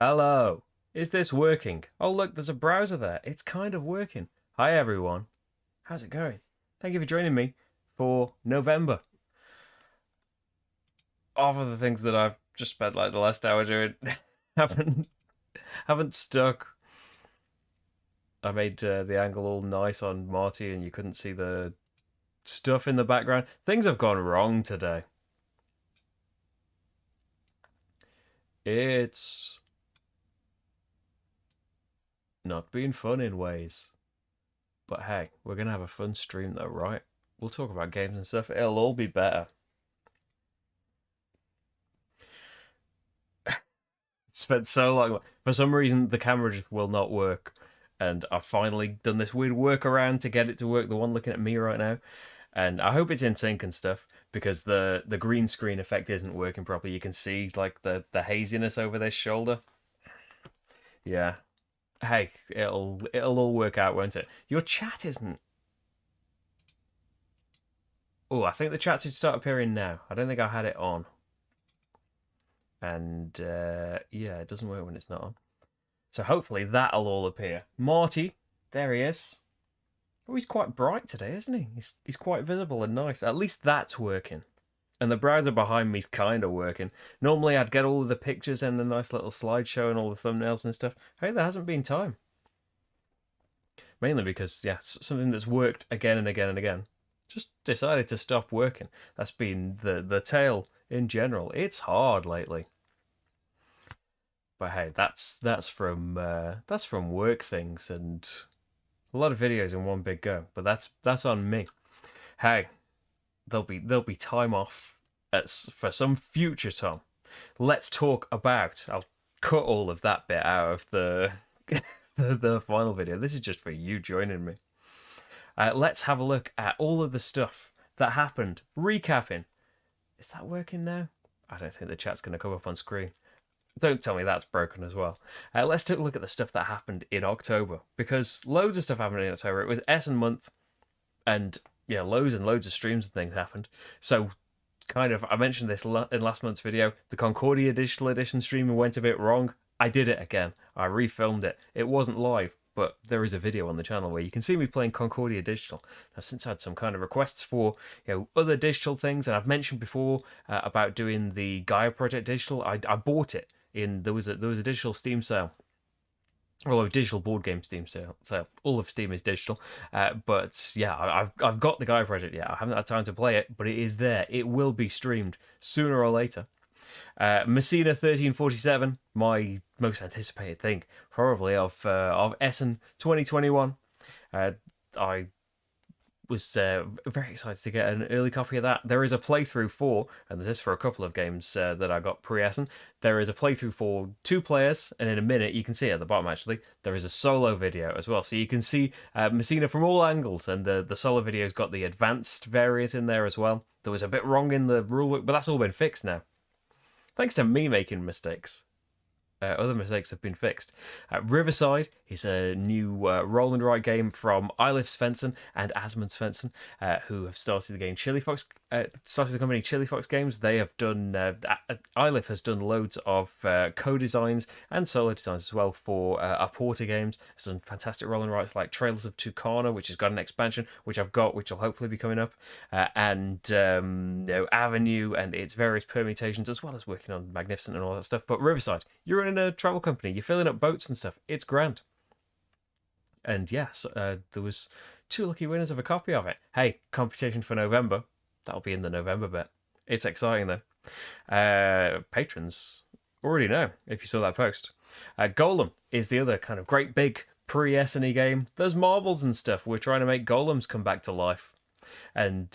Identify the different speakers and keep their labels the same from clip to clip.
Speaker 1: Hello. Is this working? Oh, look, there's a browser there. It's kind of working. Hi, everyone. How's it going? Thank you for joining me for November. All of the things that I've just spent like the last hour doing haven't haven't stuck. I made the angle all nice on Marty, and you couldn't see the stuff in the background. Things have gone wrong today. It's not been fun in ways. But hey, we're gonna have a fun stream though, right? We'll talk about games and stuff. It'll all be better. Spent so long. For some reason, the camera just will not work, and I've finally done this weird workaround to get it to work. The one looking at me right now, and I hope it's in sync and stuff because the green screen effect isn't working properly. You can see like the haziness over this shoulder. Yeah. Hey, it'll all work out, won't it? Your chat isn't. Oh, I think the chat should start appearing now. I don't think I had it on. And yeah, it doesn't work when it's not on. So hopefully that'll all appear. Marty, there he is. Oh, he's quite bright today, isn't he? He's quite visible and nice. At least that's working. And the browser behind me's kind of working. Normally I'd get all of the pictures and a nice little slideshow and all the thumbnails and stuff. Hey, there hasn't been time. Mainly because, yeah, something that's worked again and again and again just decided to stop working. That's been the tale in general. It's hard lately. But hey, that's from work things and a lot of videos in one big go. But that's on me. Hey, there'll be time off for some future time. Let's talk about. I'll cut all of that bit out of the the final video. This is just for you joining me. Let's have a look at all of the stuff that happened. Recapping. Is that working now? I don't think the chat's going to come up on screen. Don't tell me that's broken as well. Let's take a look at the stuff that happened in October, because loads of stuff happened in October. It was Essen month, and yeah, loads and loads of streams and things happened. So, kind of, I mentioned this in last month's video. The Concordia Digital Edition streaming went a bit wrong. I did it again. I refilmed it. It wasn't live, but there is a video on the channel where you can see me playing Concordia Digital. Now, since I had some kind of requests for other digital things, and I've mentioned before about doing the Gaia Project Digital, I bought it. There was a digital Steam sale, well, a digital board game Steam sale. So all of Steam is digital, but yeah, I've got the Gaia Project. Yeah, I haven't had time to play it, but it is there. It will be streamed sooner or later. Messina 1347, my most anticipated thing, probably of Essen 2021. I was very excited to get an early copy of that. There is a playthrough for, and this is for a couple of games that I got pre-Essen. There is a playthrough for 2 players, and in a minute, you can see at the bottom actually, there is a solo video as well. So you can see Messina from all angles, and the solo video's got the advanced variant in there as well. There was a bit wrong in the rulebook, but that's all been fixed now. Thanks to me making mistakes. Other mistakes have been fixed. Riverside is a new roll and write game from Eilif Svensson and Asmund Svensson, who have started the game started the company Chili Fox Games. They have done. Eilif has done loads of co-designs and solo designs as well for Aporta games. Has done fantastic roll and writes like Trails of Tucana, which has got an expansion, which I've got, which will hopefully be coming up, and Avenue and its various permutations, as well as working on Magnificent and all that stuff. But Riverside, you're in a travel company, you're filling up boats and stuff. It's grand. And yes, there was 2 lucky winners of a copy of it. Hey, competition for November. That'll be in the November bit. It's exciting though. Patrons already know if you saw that post. Golem is the other kind of great big pre-SNE game. There's marbles and stuff. We're trying to make golems come back to life. And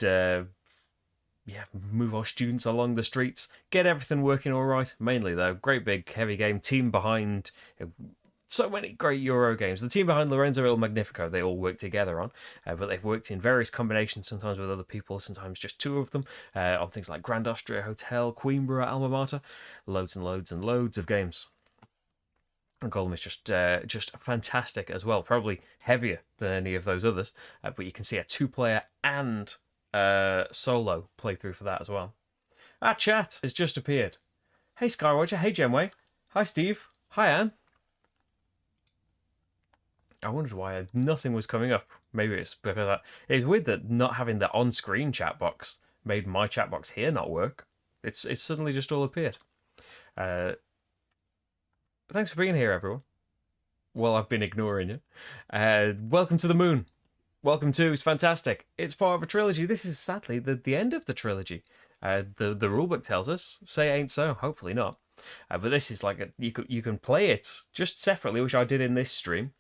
Speaker 1: yeah, move our students along the streets, get everything working all right. Mainly, though, great big heavy game team behind so many great Euro games. The team behind Lorenzo Il Magnifico, they all work together on, but they've worked in various combinations, sometimes with other people, sometimes just 2 of them, on things like Grand Austria Hotel, Queenborough, Alma Mater, loads and loads and loads of games. And Golem is just fantastic as well, probably heavier than any of those others, but you can see a 2-player and solo playthrough for that as well. Our chat has just appeared. Hey Skywatcher, hey Gemway, hi Steve, Hi, Anne. I wondered why nothing was coming up. Maybe it's because that. It's weird that not having the on-screen chat box made my chat box here not work. It's suddenly just all appeared. Uh, Thanks for being here, everyone. Well, I've been ignoring you. Welcome to the moon. Welcome to. It's fantastic. It's part of a trilogy. This is sadly the end of the trilogy. The rulebook tells us. Say ain't so. Hopefully not. But this is like you can play it just separately, which I did in this stream.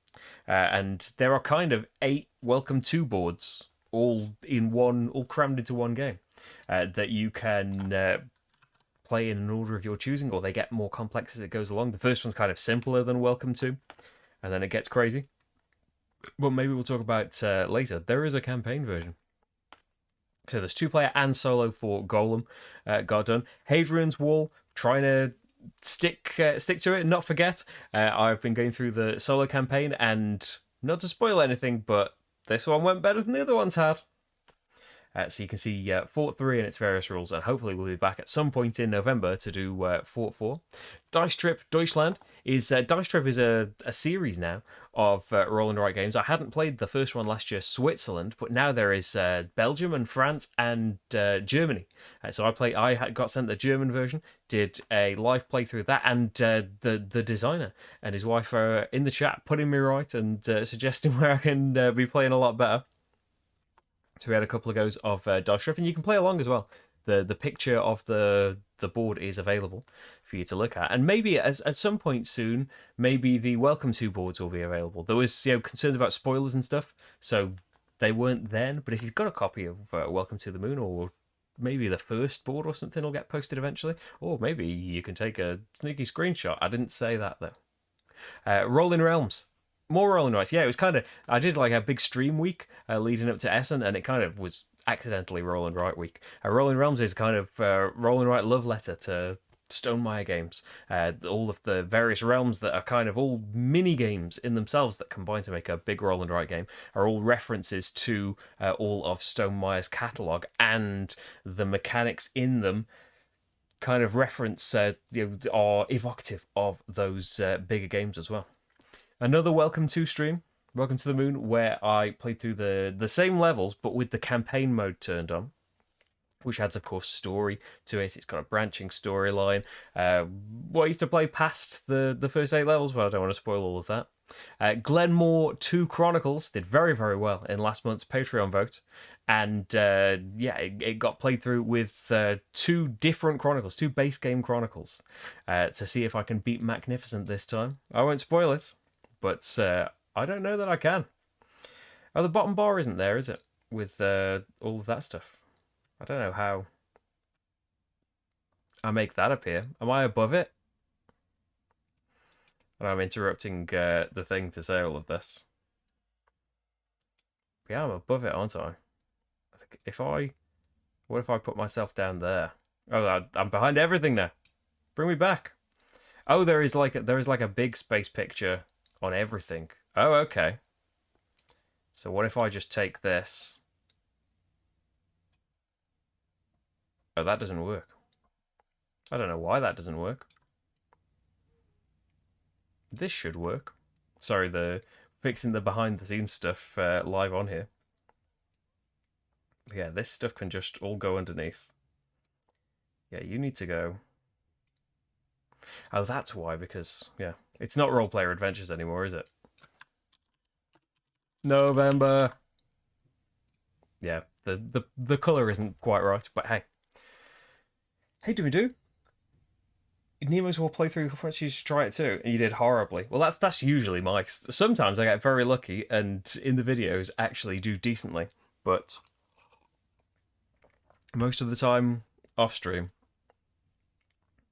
Speaker 1: And there are kind of 8 Welcome to boards, all crammed into one game, that you can play in an order of your choosing, or they get more complex as it goes along. The first one's kind of simpler than Welcome to, and then it gets crazy. But maybe we'll talk about later. There is a campaign version. So there's 2-player and solo for Golem got done. Hadrian's Wall, trying to stick to it and not forget. I've been going through the solo campaign, and not to spoil anything, but this one went better than the other ones had. So you can see Fort 3 and its various rules, and hopefully we'll be back at some point in November to do Fort 4. Dice Trip Deutschland is Dice Trip is a series now of roll and write games. I hadn't played the first one last year, Switzerland, but now there is Belgium and France and Germany. So I got sent the German version, did a live playthrough of that, and the designer and his wife are in the chat putting me right and suggesting where I can be playing a lot better. So we had a couple of goes of Dice Trip, and you can play along as well. The picture of the board is available for you to look at, and maybe at some point soon, maybe the Welcome to boards will be available. There was concerns about spoilers and stuff, so they weren't then. But if you've got a copy of Welcome to the Moon, or maybe the first board or something, will get posted eventually, or maybe you can take a sneaky screenshot. I didn't say that though. Rolling Realms. More rolling rights. Yeah, it was kind of. I did like a big stream week leading up to Essen, and it kind of was accidentally roll and write week. Rolling Realms is kind of roll and write love letter to Stonemaier games. All of the various realms that are kind of all mini games in themselves that combine to make a big roll and write game are all references to all of Stonemaier's catalogue, and the mechanics in them kind of reference are evocative of those bigger games as well. Another Welcome to stream, Welcome to the Moon, where I played through the same levels, but with the campaign mode turned on, which adds, of course, story to it. It's got a branching storyline. I used to play past the first 8 levels, but I don't want to spoil all of that. Glenmore 2 Chronicles did very, very well in last month's Patreon vote. And it got played through with 2 different Chronicles, 2 base game Chronicles, to see if I can beat Magnificent this time. I won't spoil it. But I don't know that I can. Oh, the bottom bar isn't there, is it? With all of that stuff. I don't know how I make that appear. Am I above it? And I'm interrupting the thing to say all of this. Yeah, I'm above it, aren't I? What if I put myself down there? Oh, I'm behind everything now. Bring me back. Oh, there is like a big space picture on everything. Oh, okay. So what if I just take this? Oh, that doesn't work. I don't know why that doesn't work. This should work. Sorry, the fixing the behind the scenes stuff live on here. But yeah, this stuff can just all go underneath. Yeah, you need to go. Oh, that's why, because, yeah. It's not Role Player Adventures anymore, is it? November. Yeah, the colour isn't quite right, but hey. Hey, do? Nemo's War playthrough, why don't you just try it too? And you did horribly. Well, that's usually my... Sometimes I get very lucky, and in the videos actually do decently. But most of the time, off stream,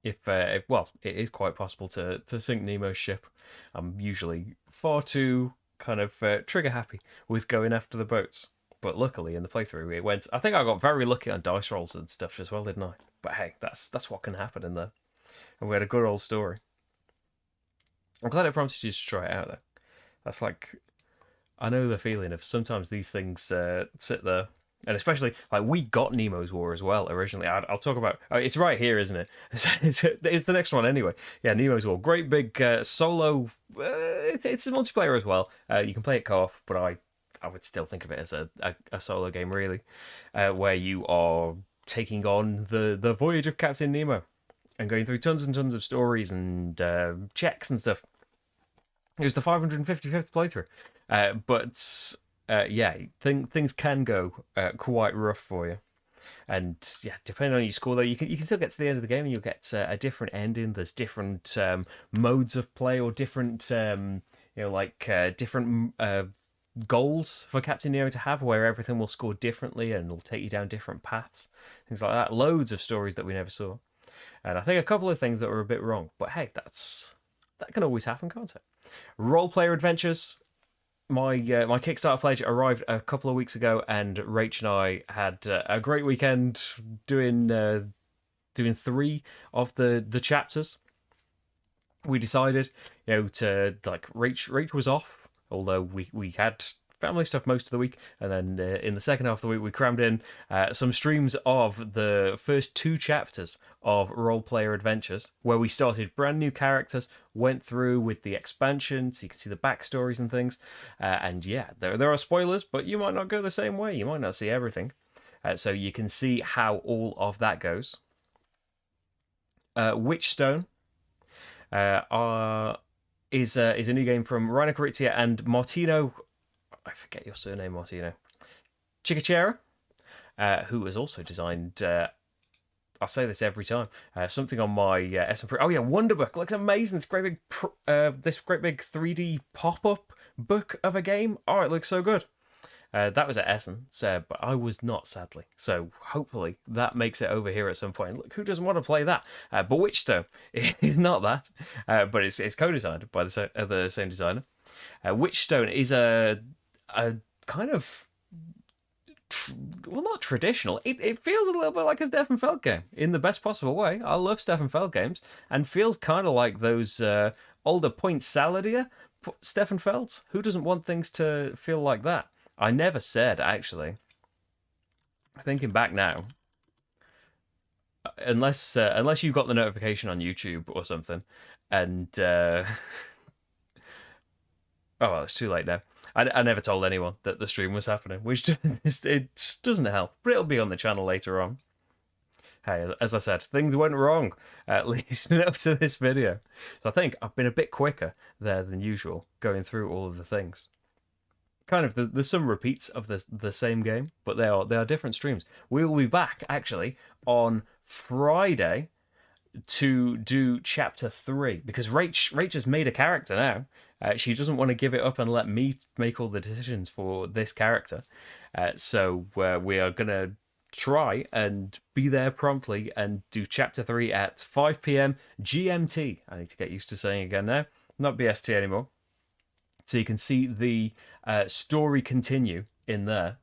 Speaker 1: if it is quite possible to sink Nemo's ship. I'm usually far too kind of trigger happy with going after the boats. But luckily in the playthrough it went. I think I got very lucky on dice rolls and stuff as well, didn't I? But hey, that's what can happen in there. And we had a good old story. I'm glad it prompted you to try it out though. That's like, I know the feeling of sometimes these things sit there And especially, like, we got Nemo's War as well originally. I'll talk about... Oh, it's right here, isn't it? It's the next one anyway. Yeah, Nemo's War. Great big solo... it's a multiplayer as well. You can play it co-op, but I would still think of it as a solo game, really. Where you are taking on the voyage of Captain Nemo. And going through tons and tons of stories and checks and stuff. It was the 555th playthrough. But... yeah, things can go quite rough for you, and yeah, depending on your score though, you can still get to the end of the game and you'll get a different ending. There's different modes of play or different different goals for Captain Nemo to have, where everything will score differently and it'll take you down different paths, things like that. Loads of stories that we never saw, and I think a couple of things that were a bit wrong. But hey, that can always happen, can't it? Role player adventures. My Kickstarter pledge arrived a couple of weeks ago, and Rach and I had a great weekend doing 3 of the chapters. We decided, to like Rach was off, although we had family stuff most of the week, and then in the second half of the week we crammed in some streams of the first 2 chapters of Role Player Adventures, where we started brand new characters, went through with the expansion so you can see the backstories and things, and yeah, there are spoilers, but you might not go the same way, you might not see everything, so you can see how all of that goes. Witchstone is a new game from Rainer Corizia and Martino. I forget your surname, Martino. Chicachera, who has also designed. I'll say this every time. Something on my S&P. Oh yeah, Wonderbook looks amazing. This great big 3D pop-up book of a game. Oh, it looks so good. That was at Essen, but I was not, sadly. So hopefully that makes it over here at some point. Look, who doesn't want to play that? But Witchstone is not that, but it's co-designed by the same designer. Witchstone is a kind of not traditional. It feels a little bit like a Stefan Feld game in the best possible way. I love Stefan Feld games, and feels kind of like those older Point Saladia Stefan Felds. Who doesn't want things to feel like that? I never said, actually. Thinking back now, unless you got the notification on YouTube or something, and oh well, it's too late now. I never told anyone that the stream was happening, which it doesn't help, but it'll be on the channel later on. Hey, as I said, things went wrong leading up to this video. So I think I've been a bit quicker there than usual going through all of the things. Kind of, there's some repeats of the same game, but they are different streams. We will be back, actually, on Friday to do Chapter 3, because Rach has made a character now. She doesn't want to give it up and let me make all the decisions for this character. So we are going to try and be there promptly and do Chapter 3 at 5 p.m. GMT. I need to get used to saying again now. Not BST anymore. So you can see the story continue in there.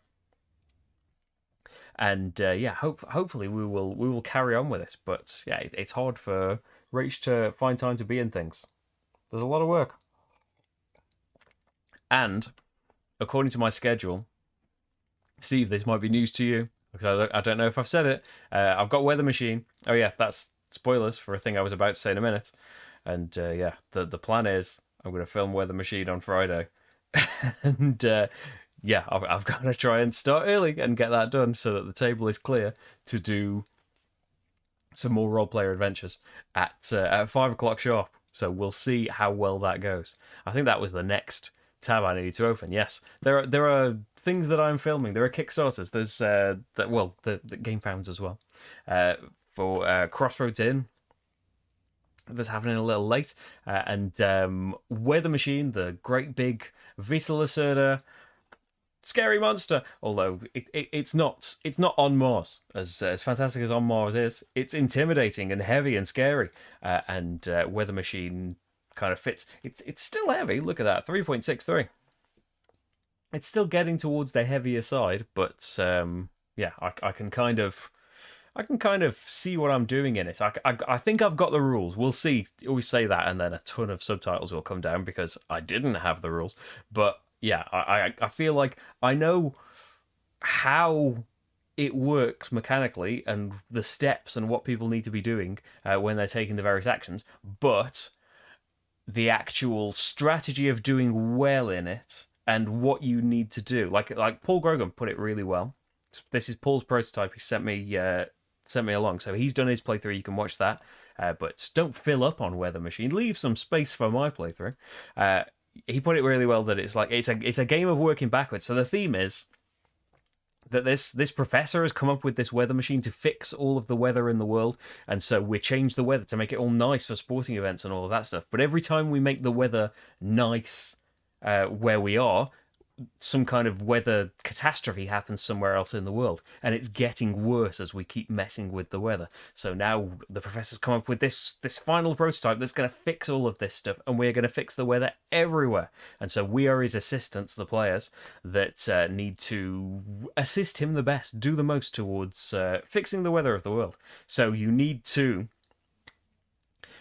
Speaker 1: And yeah, hopefully we will carry on with it. But yeah, it's hard for Rach to find time to be in things. There's a lot of work. And according to my schedule, Steve, this might be news to you, because I don't know if I've said it. I've got Weather Machine. Oh yeah, that's spoilers for a thing I was about to say in a minute. And yeah, the plan is I'm going to film Weather Machine on Friday. And yeah, I've got to try and start early and get that done so that the table is clear to do some more role-player adventures at 5 o'clock sharp. So we'll see how well that goes. I think that was the next tab I needed to open. Yes, there are things that I'm filming. There are Kickstarters. There's the Game Founds as well for Crossroads Inn. That's happening a little late, and Weather Machine, the great big Vita Lacerda scary monster. Although it's not on Mars as fantastic as On Mars is. It's intimidating and heavy and scary, and Weather Machine kind of fits. It's still heavy. Look at that, 3.63. It's still getting towards the heavier side, but yeah, I can kind of see what I'm doing in it. I think I've got the rules. We'll see. Always say that, and then a ton of subtitles will come down because I didn't have the rules. But yeah, I feel like I know how it works mechanically and the steps and what people need to be doing when they're taking the various actions, but the actual strategy of doing well in it and what you need to do. Like Paul Grogan put it really well. This is Paul's prototype. He sent me along, so he's done his playthrough. You can watch that, but don't fill up on Weather Machine. Leave some space for my playthrough. He put it really well that it's like it's a game of working backwards. So the theme is that this professor has come up with this weather machine to fix all of the weather in the world, and so we change the weather to make it all nice for sporting events and all of that stuff. But every time we make the weather nice where we are, some kind of weather catastrophe happens somewhere else in the world, and it's getting worse as we keep messing with the weather. So now the professor's come up with this final prototype that's going to fix all of this stuff, and we're going to fix the weather everywhere. And so we are his assistants, the players, that need to assist him the best, do the most towards fixing the weather of the world. So you need to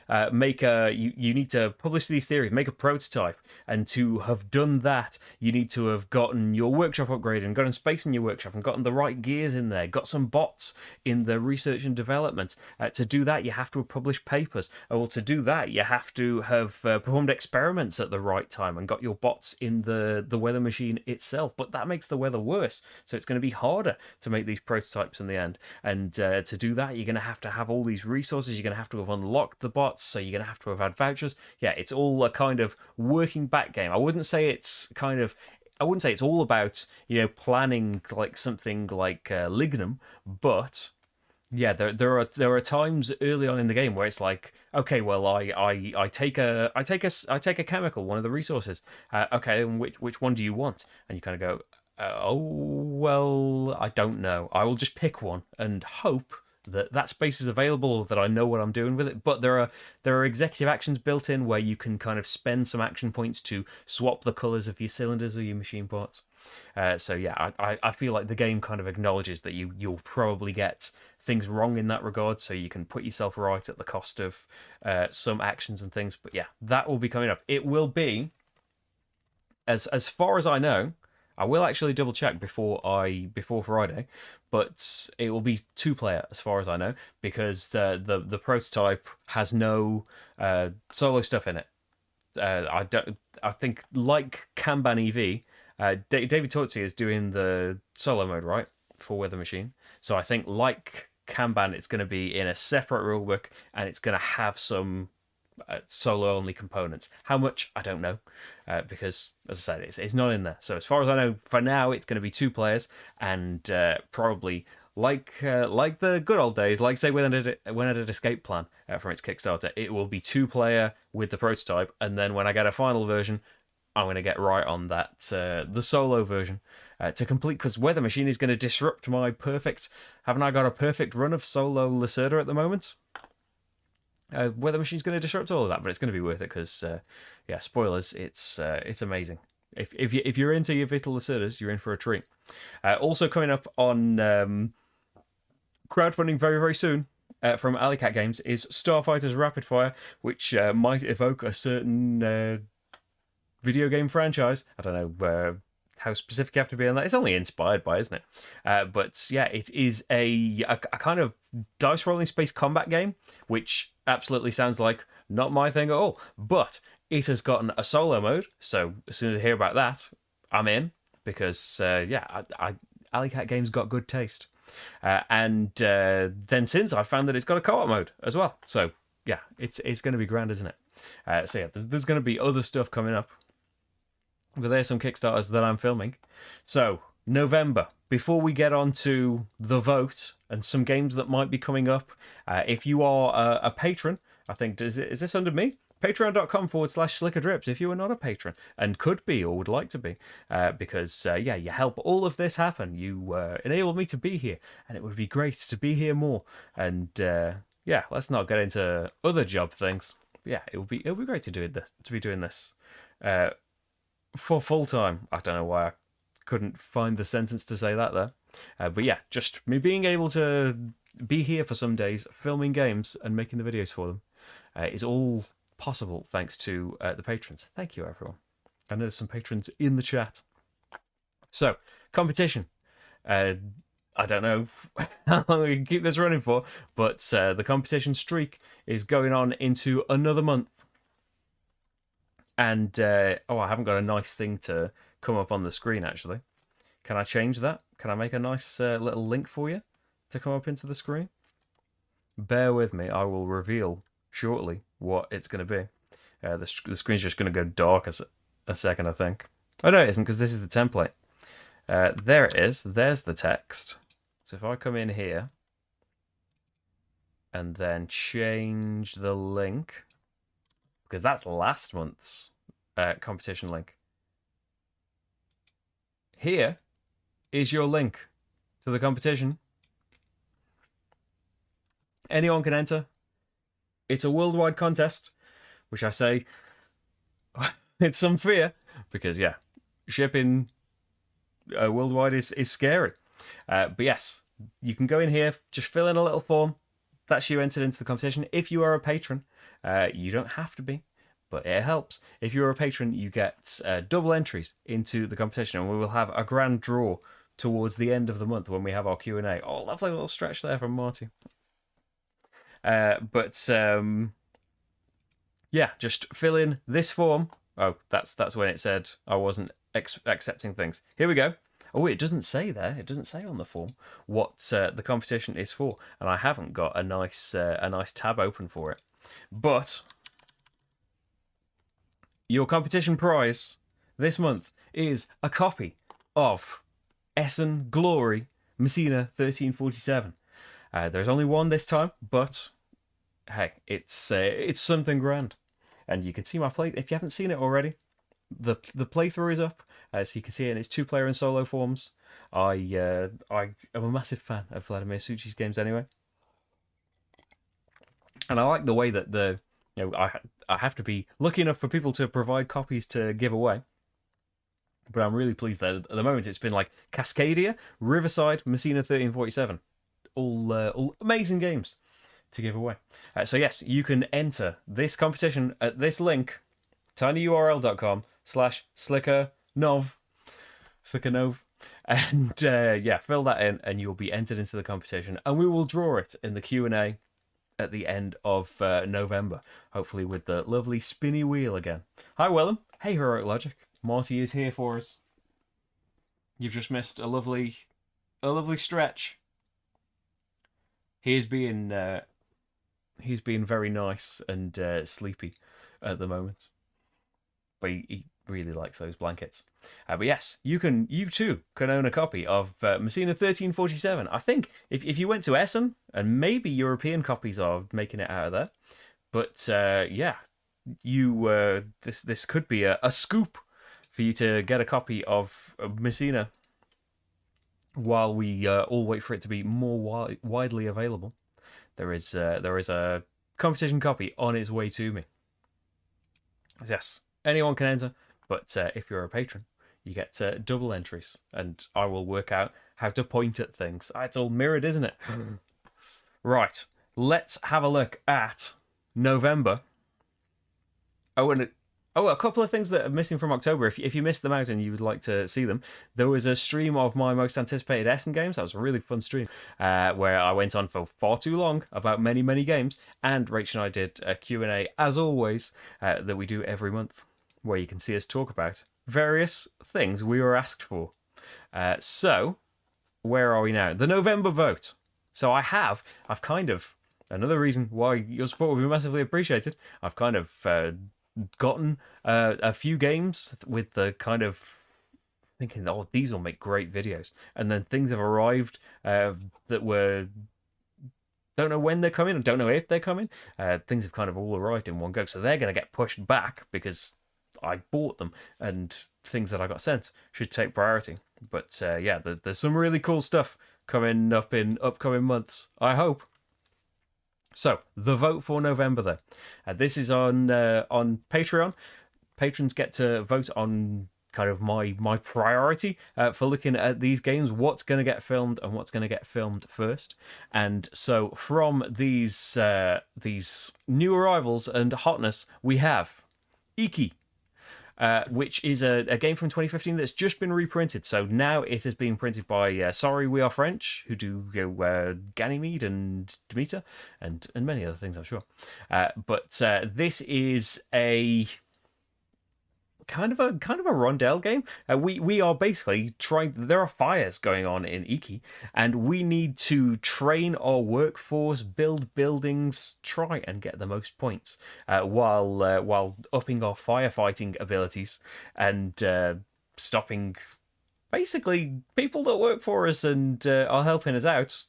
Speaker 1: you need to publish these theories, make a prototype, and to have done that, you need to have gotten your workshop upgraded and gotten space in your workshop and gotten the right gears in there, got some bots in the research and development. To do that, you have to have published papers. Well, to do that, you have to have performed experiments at the right time and got your bots in the weather machine itself. But that makes the weather worse, so it's going to be harder to make these prototypes in the end. And to do that, you're going to have all these resources. You're going to have unlocked the bots, so you're going to have to have had vouchers. Yeah, it's all a kind of working back game. I wouldn't say it's all about, planning like something like Lignum, but yeah, there are times early on in the game where it's like, okay, well, I take a chemical, one of the resources. Okay, and which one do you want? And you kind of go, oh well, I don't know. I will just pick one and hope that space is available, or that I know what I'm doing with it. But there are executive actions built in where you can kind of spend some action points to swap the colors of your cylinders or your machine parts. So yeah, I feel like the game kind of acknowledges that you'll probably get things wrong in that regard, so you can put yourself right at the cost of some actions and things. But yeah, that will be coming up. It will be, as far as I know, I will actually double check before Friday, but it will be 2-player as far as I know, because the prototype has no solo stuff in it. I think like Kanban EV, David Tortzi is doing the solo mode, right, for Weather Machine. So I think like Kanban, it's going to be in a separate rulebook, and it's going to have some solo only components. How much, I don't know, because as I said, it's not in there. So as far as I know, for now, it's going to be 2 players, and probably like the good old days, like say when I did Escape Plan from its Kickstarter, it will be 2-player with the prototype, and then when I get a final version, I'm going to get right on that the solo version to complete, because Weather Machine is going to disrupt my perfect. Haven't I got a perfect run of solo Lacerda at the moment? Weather Machine's going to disrupt all of that, but it's going to be worth it because, yeah, spoilers, it's amazing. If you're into your Vital Lacerdas, you're in for a treat. Also coming up on crowdfunding very, very soon from Alley Cat Games is Starfighters Rapid Fire, which might evoke a certain video game franchise. I don't know how specific you have to be on that. It's only inspired by, isn't it? But yeah, it is a kind of dice rolling space combat game, which absolutely sounds like not my thing at all. But it has gotten a solo mode, so as soon as I hear about that, I'm in, because yeah, Alley Cat Games got good taste. And then since I found that it's got a co-op mode as well, so yeah, it's going to be grand, isn't it? So yeah, there's going to be other stuff coming up. But there's some Kickstarters that I'm filming. So, November, before we get on to the vote and some games that might be coming up, if you are a patron, I think, is this under me? Patreon.com/SlickerDrips if you are not a patron and could be or would like to be, because, yeah, you help all of this happen. You enable me to be here, and it would be great to be here more. And, yeah, let's not get into other job things. Yeah, it'll be great to be doing this. For full time. I don't know why I couldn't find the sentence to say that there. But yeah, just me being able to be here for some days, filming games and making the videos for them, is all possible thanks to the patrons. Thank you, everyone. I know there's some patrons in the chat. So, competition. I don't know how long we can keep this running for, but the competition streak is going on into another month. And I haven't got a nice thing to come up on the screen, actually. Can I change that? Can I make a nice little link for you to come up into the screen? Bear with me. I will reveal shortly what it's going to be. The screen's just going to go dark a second, I think. Oh, no, it isn't, because this is the template. There it is. There's the text. So if I come in here and then change the link, because that's last month's competition link. Here is your link to the competition. Anyone can enter. It's a worldwide contest, which I say it's some fear, because yeah, shipping worldwide is scary. But yes, you can go in here, just fill in a little form. That's you entered into the competition. If you are a patron, you don't have to be, but it helps. If you're a patron, you get double entries into the competition, and we will have a grand draw towards the end of the month when we have our Q&A. Oh, lovely little stretch there from Marty. Yeah, just fill in this form. Oh, that's when it said I wasn't accepting things. Here we go. Oh, it doesn't say there. It doesn't say on the form what the competition is for, and I haven't got a nice tab open for it. But your competition prize this month is a copy of Essen Glory Messina 1347. There's only one this time, but hey, it's something grand. And you can see my play. If you haven't seen it already, the playthrough is up, so you can see it in its 2-player and solo forms. I am a massive fan of Vladimir Suchi's games anyway, and I like the way that I have to be lucky enough for people to provide copies to give away. But I'm really pleased that at the moment it's been like Cascadia, Riverside, Messina 1347, all amazing games to give away. So yes, you can enter this competition at this link, tinyurl.com/slickernov, and fill that in, and you'll be entered into the competition, and we will draw it in the Q&A at the end of November, hopefully with the lovely spinny wheel again. Hi, Willem. Hey, Heroic Logic. Marty is here for us. You've just missed a lovely stretch. He's being very nice and sleepy at the moment, but he really likes those blankets. But yes, you too can own a copy of Messina 1347. I think if you went to Essen, and maybe European copies are making it out of there, but this could be a scoop for you to get a copy of Messina while we all wait for it to be more widely available. There is a competition copy on its way to me. Yes, anyone can enter, but if you're a patron, you get double entries, and I will work out how to point at things. It's all mirrored, isn't it? Right, let's have a look at November. A couple of things that are missing from October. If you missed them out and you would like to see them, there was a stream of my most anticipated Essen games. That was a really fun stream where I went on for far too long about many, many games. And Rach and I did a Q&A, as always, that we do every month, where you can see us talk about various things we were asked for. So, where are we now? The November vote. So I've kind of, another reason why your support will be massively appreciated, I've kind of gotten a few games with the kind of thinking, oh, these will make great videos, and then things have arrived that were, don't know when they're coming, don't know if they're coming. Things have kind of all arrived in one go, so they're going to get pushed back because I bought them, and things that I got sent should take priority. But there's some really cool stuff coming up in upcoming months, I hope. So, the vote for November, though. This is on Patreon. Patrons get to vote on kind of my priority for looking at these games, what's going to get filmed and what's going to get filmed first. And so, from these new arrivals and hotness, we have Iki, which is a game from 2015 that's just been reprinted. So now it has been printed by Sorry We Are French, who do Ganymede and Demeter and many other things, I'm sure. But this is a kind of a rondel game. We are basically trying. There are fires going on in Iki, and we need to train our workforce, build buildings, try and get the most points, while upping our firefighting abilities and stopping basically people that work for us and are helping us out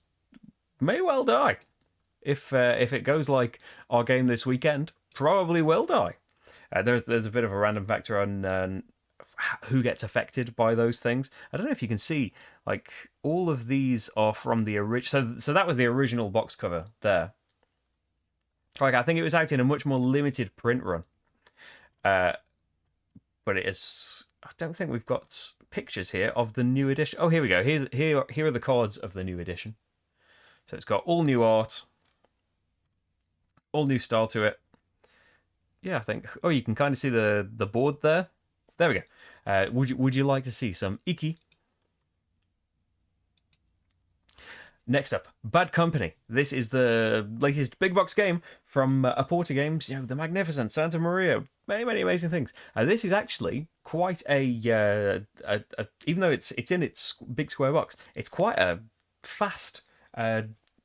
Speaker 1: may well die. If it goes like our game this weekend, probably will die. There's a bit of a random factor on who gets affected by those things. I don't know if you can see, like, all of these are from the original. So that was the original box cover there. Like, I think it was out in a much more limited print run. But it is. I don't think we've got pictures here of the new edition. Oh, here we go. Here are the cards of the new edition. So it's got all new art, all new style to it. Yeah, I think. Oh, you can kind of see the board there. There we go. Would you like to see some Iki? Next up, Bad Company. This is the latest big box game from Aporta Games. You know, the magnificent Santa Maria. Many amazing things. This is actually quite a even though it's in its big square box, it's quite a fast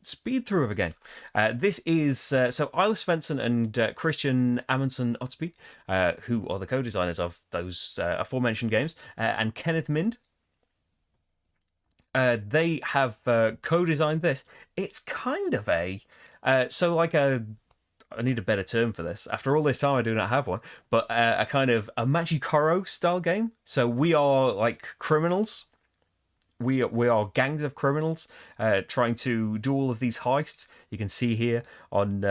Speaker 1: speed through of a game. This is so Eilif Svensson and Christian Amundsen Otsby, who are the co-designers of those aforementioned games, and Kenneth Mind. They have co-designed this. It's kind of a I need a better term for this. After all this time, I do not have one. But a kind of a Magikoro style game. So we are like criminals. We are gangs of criminals trying to do all of these heists. You can see here on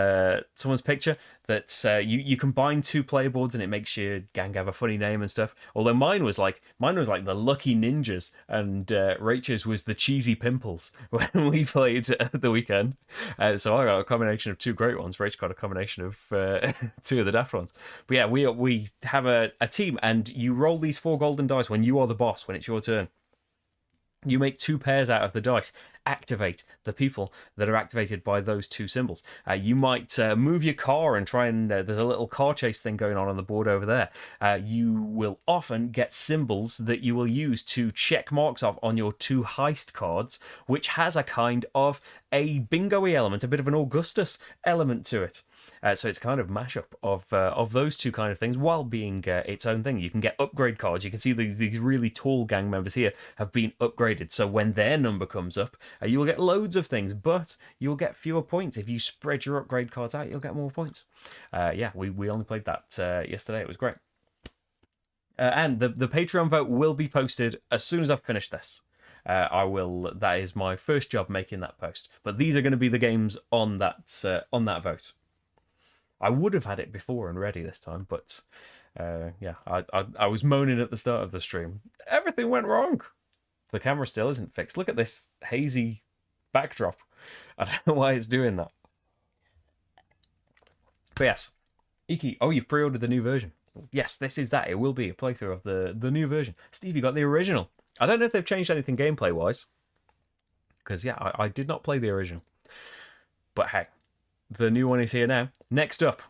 Speaker 1: someone's picture that you combine two player boards and it makes your gang have a funny name and stuff. Although mine was like the Lucky Ninjas and Rachel's was the Cheesy Pimples when we played the weekend. So I got a combination of two great ones. Rachel got a combination of two of the daft ones. But yeah, we have a team and you roll these 4 golden dice when you are the boss, when it's your turn. You make 2 pairs out of the dice, activate the people that are activated by those 2 symbols. You might move your car and try and... there's a little car chase thing going on the board over there. You will often get symbols that you will use to check marks off on your 2 heist cards, which has a kind of a bingo-y element, a bit of an Augustus element to it. So it's kind of mashup of those 2 kind of things while being its own thing. You can get upgrade cards. You can see these really tall gang members here have been upgraded. So when their number comes up, you will get loads of things, but you'll get fewer points. If you spread your upgrade cards out, you'll get more points. Yeah, we only played that yesterday. It was great. And the Patreon vote will be posted as soon as I've finished this. That is my first job making that post. But these are going to be the games on that vote. I would have had it before and ready this time, but yeah, I was moaning at the start of the stream. Everything went wrong. The camera still isn't fixed. Look at this hazy backdrop. I don't know why it's doing that. But yes, Iki. Oh, you've pre-ordered the new version. Yes, this is that. It will be a playthrough of the new version. Steve, you got the original. I don't know if they've changed anything gameplay-wise. Because, yeah, I did not play the original. But hey. The new one is here now. Next up,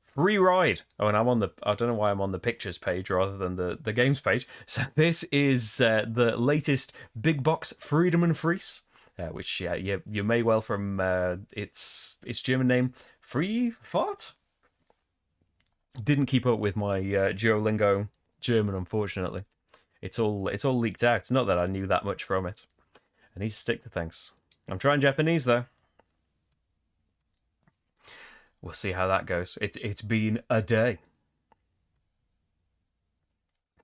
Speaker 1: Free Ride. Oh, and I don't know why I'm on the pictures page rather than the games page. So this is the latest big box Freedom and Freeze, which you may well from its German name, Free Fart. Didn't keep up with my Duolingo German, unfortunately. It's all leaked out. Not that I knew that much from it. I need to stick to things. I'm trying Japanese though. We'll see how that goes. It's been a day.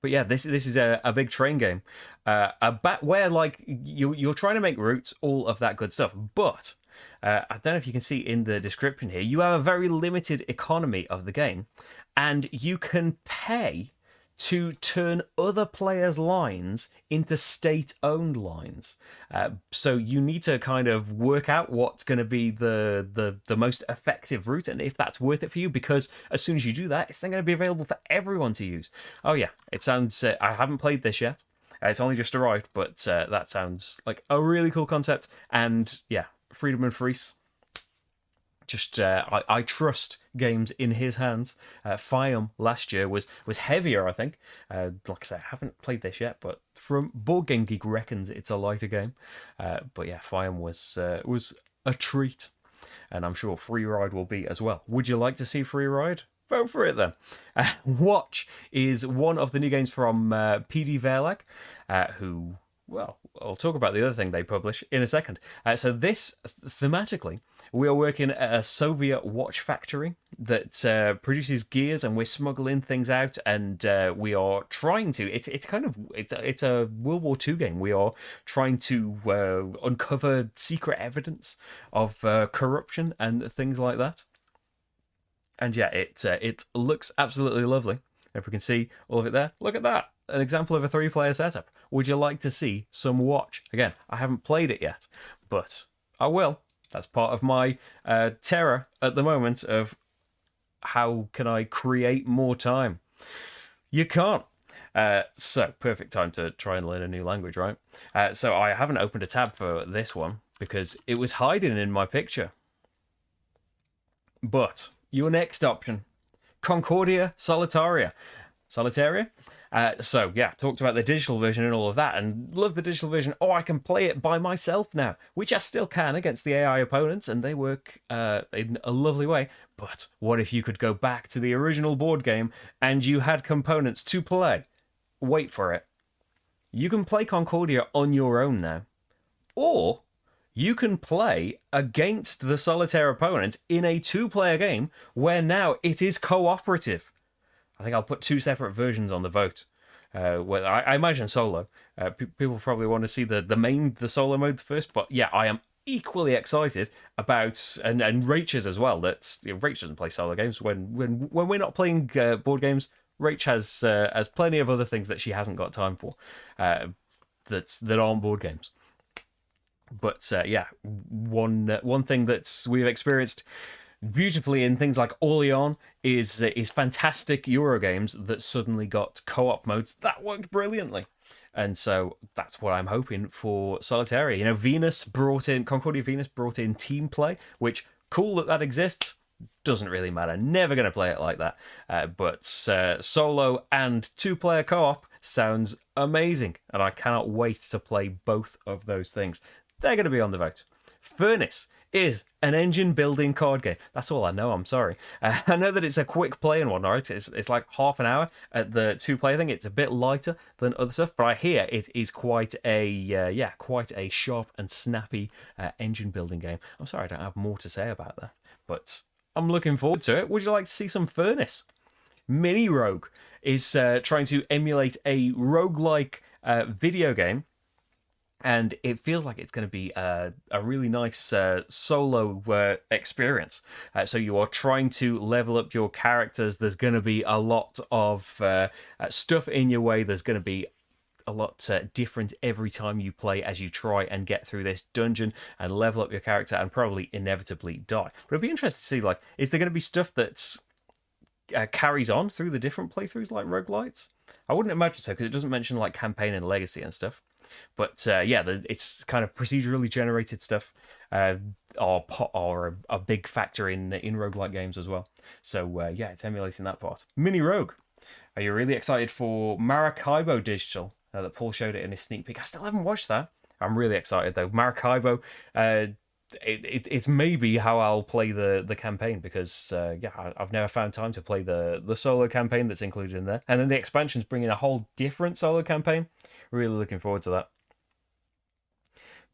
Speaker 1: But yeah, this is a big train game. Where like you're trying to make routes, all of that good stuff. But I don't know if you can see in the description here, you have a very limited economy of the game, and you can pay to turn other players' lines into state-owned lines. So you need to kind of work out what's going to be the most effective route, and if that's worth it for you, because as soon as you do that, it's then going to be available for everyone to use. Oh yeah, it sounds... I haven't played this yet. It's only just arrived, but that sounds like a really cool concept. And yeah, Freedom and Freeze. Just I trust games in his hands. Fiam last year was heavier, I think. Like I say, I haven't played this yet, but from Board Game Geek reckons it's a lighter game. But yeah, Fiam was a treat, and I'm sure Free Ride will be as well. Would you like to see Free Ride? Vote for it then. Watch is one of the new games from PD Verlag, who, well, I'll talk about the other thing they publish in a second. So this, thematically, we are working at a Soviet watch factory that produces gears, and we're smuggling things out, and we are trying to... It's a World War II game. We are trying to uncover secret evidence of corruption and things like that. And yeah, it looks absolutely lovely. If we can see all of it there, look at that. An example of a 3-player setup. Would you like to see some watch? Again, I haven't played it yet, but I will. That's part of my terror at the moment of how can I create more time. You can't. So, perfect time to try and learn a new language, right? So I haven't opened a tab for this one because it was hiding in my picture. But your next option, Concordia Solitaria. Solitaria? So, yeah, talked about the digital version and all of that, and love the digital version. Oh, I can play it by myself now, which I still can against the AI opponents, and they work in a lovely way. But what if you could go back to the original board game and you had components to play? Wait for it. You can play Concordia on your own now. Or you can play against the solitaire opponent in a 2-player game where now it is cooperative. I think I'll put 2 separate versions on the vote. Well, I imagine solo. People probably want to see the solo mode first, but yeah, I am equally excited about, and Rach is as well. Rach doesn't play solo games. When we're not playing board games, Rach has plenty of other things that she hasn't got time for, that aren't board games. But yeah, one thing that we've experienced beautifully in things like Orleans is fantastic Euro games that suddenly got co-op modes that worked brilliantly. And so that's what I'm hoping for Solitaria. You know, Concordia Venus brought in team play, which, cool that exists. Doesn't really matter. Never going to play it like that. But solo and 2-player co-op sounds amazing. And I cannot wait to play both of those things. They're going to be on the vote. Furnace is an engine building card game. That's all I know, I'm sorry. I know that it's a quick play and whatnot. It's like half an hour at the 2-player thing. It's a bit lighter than other stuff, but I hear it is quite a sharp and snappy engine building game. I'm sorry I don't have more to say about that, but I'm looking forward to it. Would you like to see some Furnace? Mini Rogue is trying to emulate a roguelike video game, and it feels like it's going to be a really nice solo experience. So you are trying to level up your characters. There's going to be a lot of stuff in your way. There's going to be a lot different every time you play as you try and get through this dungeon and level up your character and probably inevitably die. But it'd be interesting to see, like, is there going to be stuff that carries on through the different playthroughs like roguelites? I wouldn't imagine so, because it doesn't mention like campaign and legacy and stuff. But yeah, it's kind of procedurally generated stuff are a big factor in roguelike games as well. So yeah, it's emulating that part. Mini Rogue. Are you really excited for Maracaibo Digital? That Paul showed it in his sneak peek. I still haven't watched that. I'm really excited though. Maracaibo, it's maybe how I'll play the campaign, because yeah, I've never found time to play the solo campaign that's included in there, and then the expansion's bringing a whole different solo campaign. Really looking forward to that.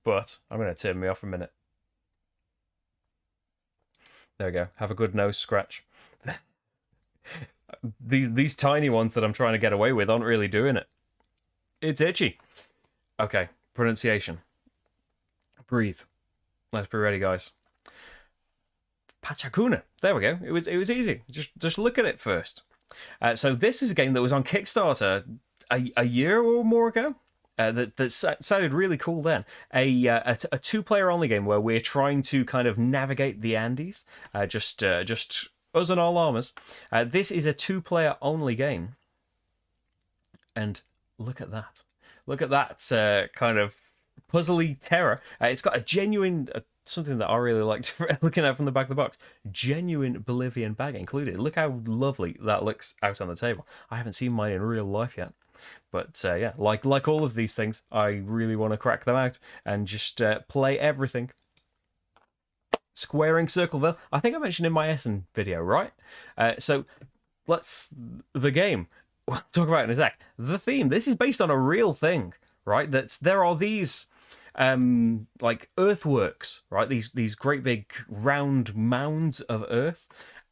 Speaker 1: But I'm going to turn me off a minute. There we go. Have a good nose scratch. These tiny ones that I'm trying to get away with aren't really doing it. It's itchy. Okay, pronunciation. Breathe. Let's be ready, guys. Pachacuna. There we go. It was easy. Just look at it first. So this is a game that was on Kickstarter a year or more ago. That sounded really cool then. A two-player only game where we're trying to kind of navigate the Andes, just us and our llamas. This is a two-player only game, and look at that! Look at that kind of puzzly terror. It's got a genuine something that I really liked looking at from the back of the box. Genuine Bolivian bag included. Look how lovely that looks out on the table. I haven't seen mine in real life yet. But yeah, like all of these things, I really want to crack them out and just play everything. Squaring Circleville. I think I mentioned in my Essen video, right? So the game. We'll talk about it in a sec. The theme. This is based on a real thing, right? There are these like earthworks, right? These great big round mounds of earth,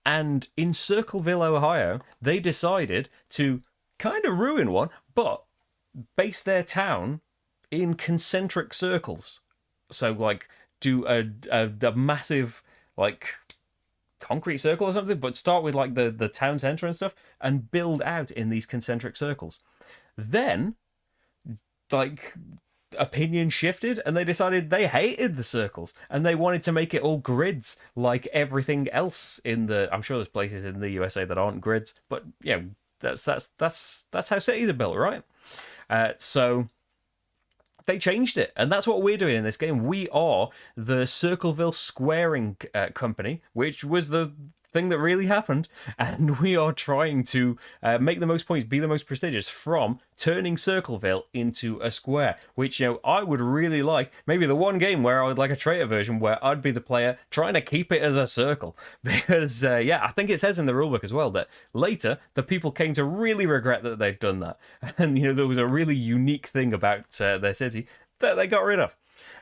Speaker 1: and in Circleville, Ohio, they decided to kind of ruin one, but base their town in concentric circles. So like do a massive like concrete circle or something, but start with like the town center and stuff and build out in these concentric circles. Then like opinion shifted and they decided they hated the circles and they wanted to make it all grids like everything else in the I'm sure there's places in the USA that aren't grids, but yeah, that's how cities are built, right? So they changed it, and that's what we're doing in this game. We are the Circleville Squaring Company, which was the thing that really happened, and we are trying to make the most points, be the most prestigious from turning Circleville into a square, which, you know, I would really like. Maybe the one game where I would like a traitor version where I'd be the player trying to keep it as a circle, because yeah, I think it says in the rulebook as well that later the people came to really regret that they'd done that, and you know there was a really unique thing about their city that they got rid of.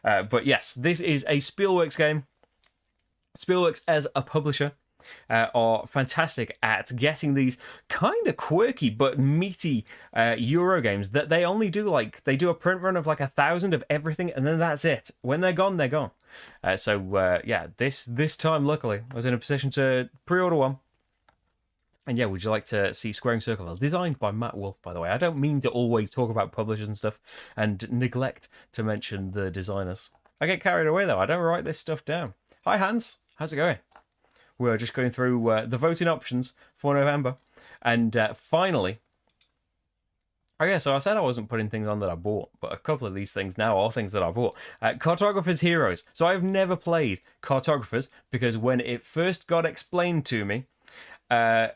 Speaker 1: But yes, this is a Spielworks game. Spielworks as a publisher are fantastic at getting these kind of quirky but meaty Euro games that they only do they do a print run of like 1,000 of everything, and then that's it. When they're gone, they're gone. So yeah, this time luckily I was in a position to pre-order one. And yeah, would you like to see Squaring Circleville? Designed by Matt Wolf, by the way. I don't mean to always talk about publishers and stuff and neglect to mention the designers. I get carried away though. I don't write this stuff down. Hi Hans, how's it going? We're just going through the voting options for November. And finally, oh yeah, so I said I wasn't putting things on that I bought, but a couple of these things now are things that I bought. Cartographers Heroes. So I've never played Cartographers because when it first got explained to me, and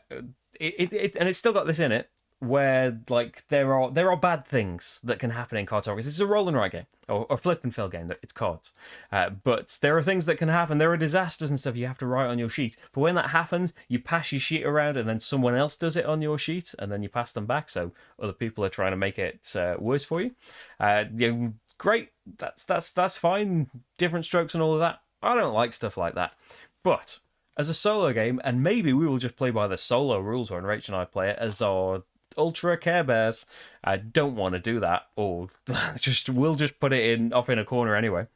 Speaker 1: it's still got this in it, where like there are bad things that can happen in Cartographers. It's a roll and write game or a flip and fill game. It's cards, but there are things that can happen. There are disasters and stuff you have to write on your sheet. But when that happens, you pass your sheet around, and then someone else does it on your sheet, and then you pass them back. So other people are trying to make it worse for you. Yeah, great. That's fine. Different strokes and all of that. I don't like stuff like that, but as a solo game, and maybe we will just play by the solo rules when Rach and I play it as our Ultra Care Bears. I don't want to do that, or we'll just put it off in a corner anyway.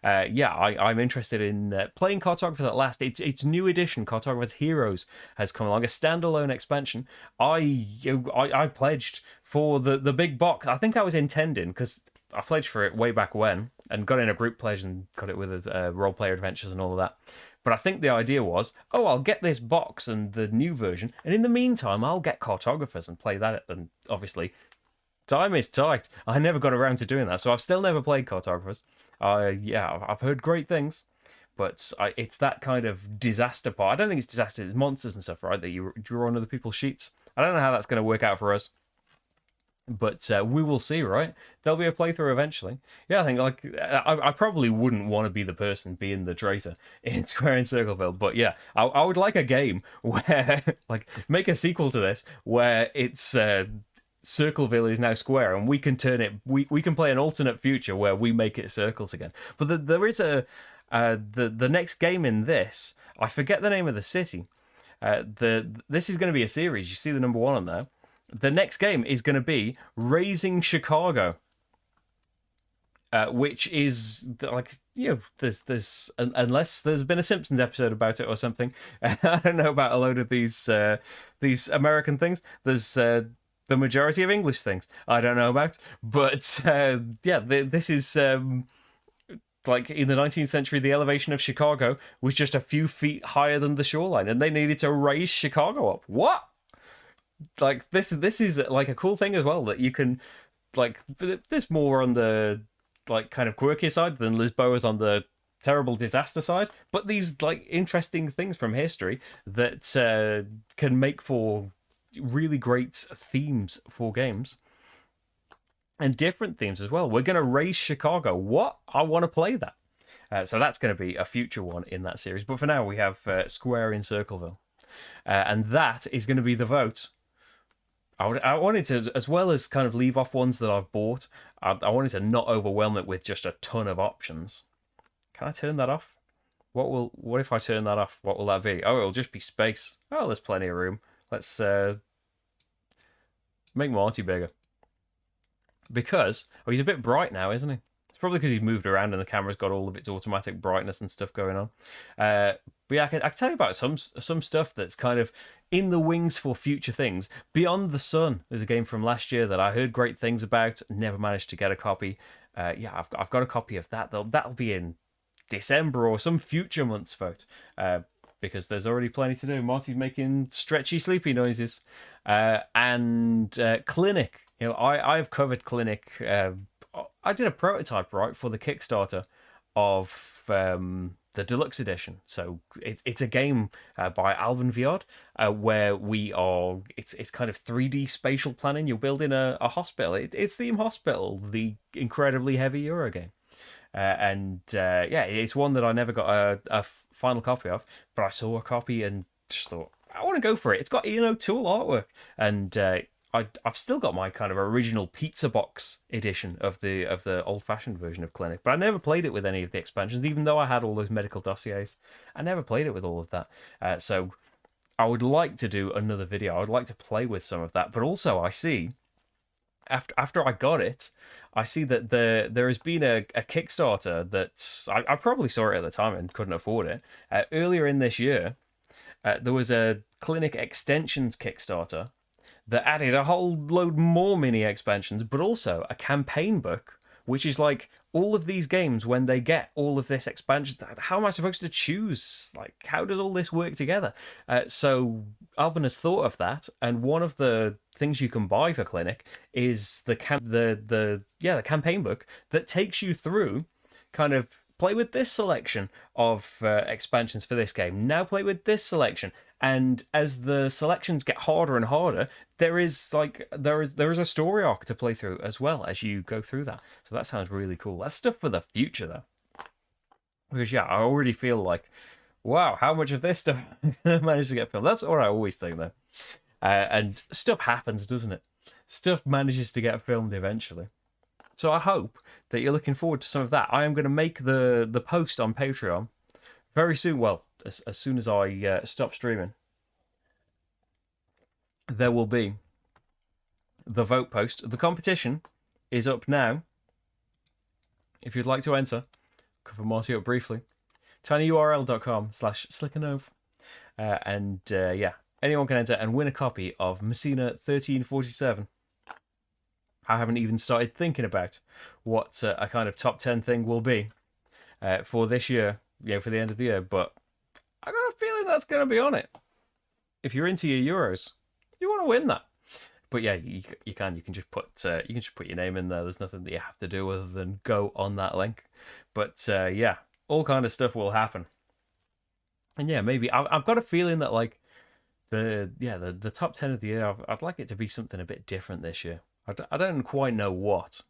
Speaker 1: Yeah, I'm interested in playing Cartographers at last. Its new edition, Cartographers Heroes, has come along, a standalone expansion. I pledged for the big box. I think I was intending, because I pledged for it way back when, and got in a group pledge and got it with role player adventures and all of that. But I think the idea was, oh, I'll get this box and the new version, and in the meantime, I'll get Cartographers and play that. And obviously, time is tight. I never got around to doing that, so I've still never played Cartographers. Yeah, I've heard great things, but it's that kind of disaster part. I don't think it's disaster, it's monsters and stuff, right, that you draw on other people's sheets. I don't know how that's going to work out for us. But we will see, right? There'll be a playthrough eventually. Yeah, I think I probably wouldn't want to be the person being the traitor in Square and Circleville, but yeah, I would like a game where make a sequel to this where it's Circleville is now square, and we can turn it. We can play an alternate future where we make it circles again. But there is the next game in this. I forget the name of the city. This is going to be a series. You see the number 1 on there. The next game is going to be Raising Chicago. which is like, there's unless there's been a Simpsons episode about it or something. I don't know about a load of these American things. There's the majority of English things I don't know about, but this is. Like in the 19th century, the elevation of Chicago was just a few feet higher than the shoreline, and they needed to raise Chicago up. What? Like this is like a cool thing as well, that you can, like, there's more on the like kind of quirky side than Lisboa's on the terrible disaster side, but these like interesting things from history that can make for really great themes for games. And different themes as well. We're going to raise Chicago. What? I want to play that. So that's going to be a future one in that series. But for now, we have Square in Circleville. And that is going to be the vote. I wanted to, as well as kind of leave off ones that I've bought, I wanted to not overwhelm it with just a ton of options. Can I turn that off? What if I turn that off? What will that be? Oh, it'll just be space. Oh, there's plenty of room. Let's make Marty bigger. Because, he's a bit bright now, isn't he? It's probably because he's moved around and the camera's got all of its automatic brightness and stuff going on. But yeah, I can tell you about some stuff that's kind of in the wings for future things. Beyond the Sun is a game from last year that I heard great things about, never managed to get a copy. I've got a copy of that. That'll be in December or some future month's vote. Because there's already plenty to do. Marty's making stretchy, sleepy noises. And Clinic. I've covered Clinic. I did a prototype, right, for the Kickstarter of the deluxe edition. So it's a game by Alvin Viard where we are. It's kind of 3D spatial planning. You're building a hospital. It's Theme Hospital, the incredibly heavy Euro game. It's one that I never got a final copy of, but I saw a copy and just thought, I want to go for it. It's got Ian O'Toole artwork, and I've still got my kind of original pizza box edition of the old-fashioned version of Clinic, but I never played it with any of the expansions, even though I had all those medical dossiers. I never played it with all of that. So I would like to do another video. I would like to play with some of that, but also I see, after I got it, I see that there has been a Kickstarter that I probably saw it at the time and couldn't afford it. Earlier in this year, there was a Clinic Extensions Kickstarter that added a whole load more mini expansions, but also a campaign book, which is like all of these games when they get all of this expansion. How am I supposed to choose? Like, how does all this work together? So Alban has thought of that, and one of the things you can buy for Clinic is the campaign book that takes you through kind of play with this selection of expansions for this game. Now play with this selection. And as the selections get harder and harder, there is a story arc to play through as well as you go through that. So that sounds really cool. That's stuff for the future, though. Because I already feel like, wow, how much of this stuff managed to get filmed? That's what I always think, though. And stuff happens, doesn't it? Stuff manages to get filmed eventually. So I hope that you're looking forward to some of that. I am going to make the post on Patreon very soon. Well, as soon as I stop streaming, there will be the vote post. The competition is up now. If you'd like to enter, cover Marty up briefly. tinyurl.com/slickanove. Anyone can enter and win a copy of Messina 1347. I haven't even started thinking about what a kind of top 10 thing will be for this year, for the end of the year, but I got a feeling that's going to be on it. If you're into your Euros, you want to win that. But yeah, you can just put your name in there. There's nothing that you have to do other than go on that link. But all kind of stuff will happen. And yeah, maybe I've got a feeling that like the top 10 of the year, I'd like it to be something a bit different this year. I don't quite know what,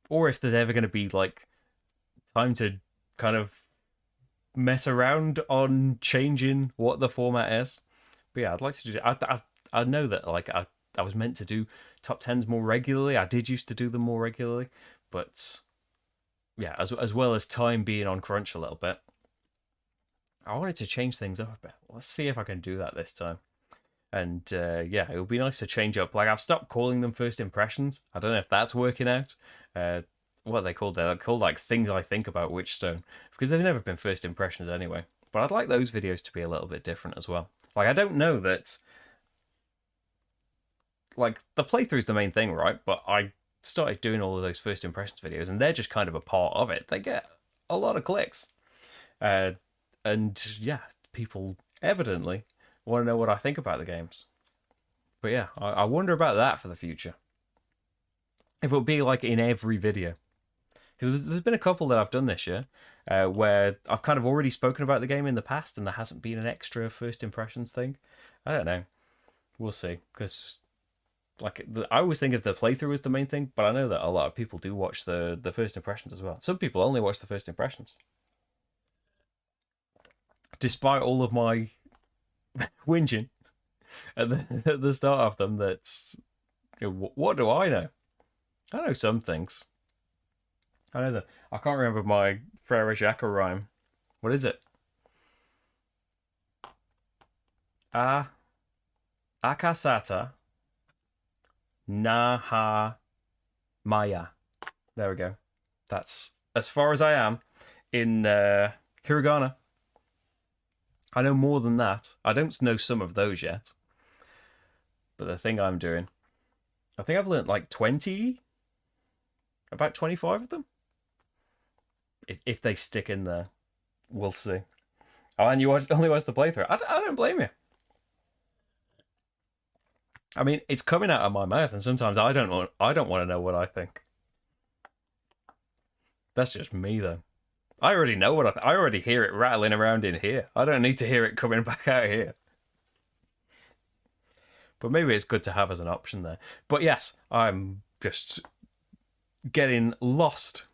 Speaker 1: or if there's ever going to be like time to kind of mess around on changing what the format is. But yeah, I'd like to do. I know that like I was meant to do top 10s more regularly. I did used to do them more regularly, but yeah, as well as time being on crunch a little bit, I wanted to change things up a bit. Let's see if I can do that this time. And it would be nice to change up. Like, I've stopped calling them first impressions. I don't know if that's working out. what are they called? They're called like things I think about Witchstone, because they've never been first impressions anyway. But I'd like those videos to be a little bit different as well. Like, I don't know that, like, the playthrough's the main thing, right? But I started doing all of those first impressions videos, and they're just kind of a part of it. They get a lot of clicks. And yeah, people evidently want to know what I think about the games. But yeah, I wonder about that for the future. If it'll be like in every video. Because there's been a couple that I've done this year where I've kind of already spoken about the game in the past and there hasn't been an extra first impressions thing. I don't know. We'll see. Because like I always think of the playthrough as the main thing, but I know that a lot of people do watch the first impressions as well. Some people only watch the first impressions. Despite all of my whinging at the start of them, that's, you know, what do I know? I know some things. I know that I can't remember my Frere Jacques rhyme. What is it? Akasata Naha Maya. There we go. That's as far as I am in hiragana. I know more than that. I don't know some of those yet. But the thing I'm doing, I think I've learnt like 20, about 25 of them. If they stick in there, we'll see. Oh, and you only watch the playthrough. I don't blame you. I mean, it's coming out of my mouth, and sometimes I don't want to know what I think. That's just me, though. I already know what I already hear it rattling around in here. I don't need to hear it coming back out here. But maybe it's good to have as an option there. But yes, I'm just getting lost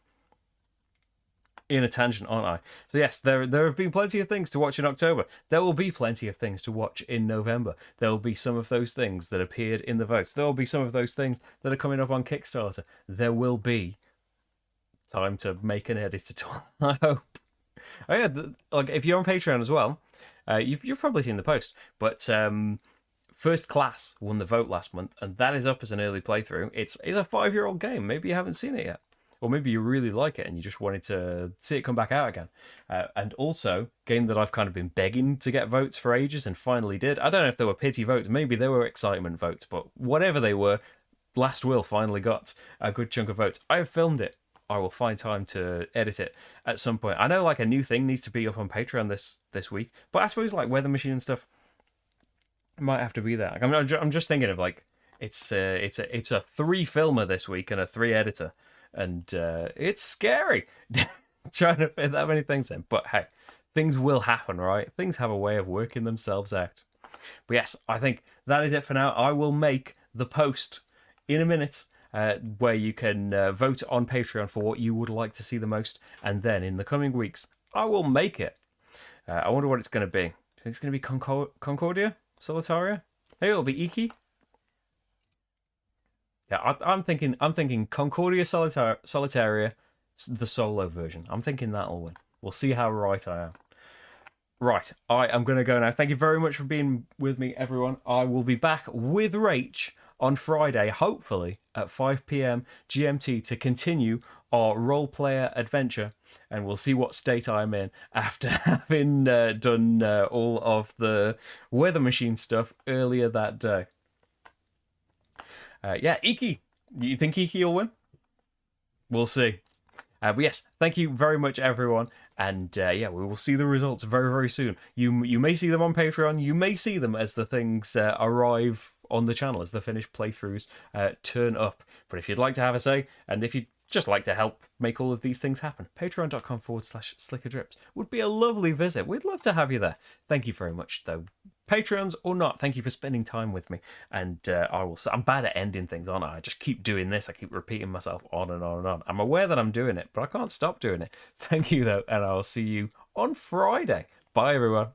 Speaker 1: in a tangent, aren't I? So yes, there have been plenty of things to watch in October. There will be plenty of things to watch in November. There will be some of those things that appeared in the votes. There will be some of those things that are coming up on Kickstarter. There will be time to make an editor tool, I hope. Oh yeah, like if you're on Patreon as well, you've probably seen the post, but First Class won the vote last month, and that is up as an early playthrough. It's a 5-year-old game. Maybe you haven't seen it yet. Or maybe you really like it and you just wanted to see it come back out again. And also, game that I've kind of been begging to get votes for ages and finally did. I don't know if they were pity votes. Maybe they were excitement votes. But whatever they were, Last Will finally got a good chunk of votes. I have filmed it. I will find time to edit it at some point. I know like a new thing needs to be up on Patreon this week. But I suppose like Weather Machine and stuff might have to be there. Like, I'm just thinking of like, it's a 3-filmer this week and a 3-editor. And it's scary trying to fit that many things in. But hey, things will happen, right? Things have a way of working themselves out. But yes, I think that is it for now. I will make the post in a minute where you can vote on Patreon for what you would like to see the most. And then in the coming weeks, I will make it. I wonder what it's going to be. I think it's going to be Concordia? Solitaria? Maybe it'll be Iki? Yeah, I'm thinking Concordia Solitaria, the solo version. I'm thinking that'll win. We'll see how right I am. Right, I am going to go now. Thank you very much for being with me, everyone. I will be back with Rach on Friday, hopefully at 5 p.m. GMT, to continue our role-player adventure. And we'll see what state I'm in after having done all of the Weather Machine stuff earlier that day. Yeah, Iki. You think Iki will win? We'll see. But yes, thank you very much, everyone. And yeah, we will see the results very, very soon. You may see them on Patreon. You may see them as the things arrive on the channel, as the finished playthroughs turn up. But if you'd like to have a say, and if you'd just like to help make all of these things happen, patreon.com/slickerdrips would be a lovely visit. We'd love to have you there. Thank you very much, though. Patrons or not, thank you for spending time with me. And I'm bad at ending things, aren't I? I just keep doing this. I keep repeating myself on and on and on. I'm aware that I'm doing it, but I can't stop doing it. Thank you, though, and I'll see you on Friday. Bye, everyone.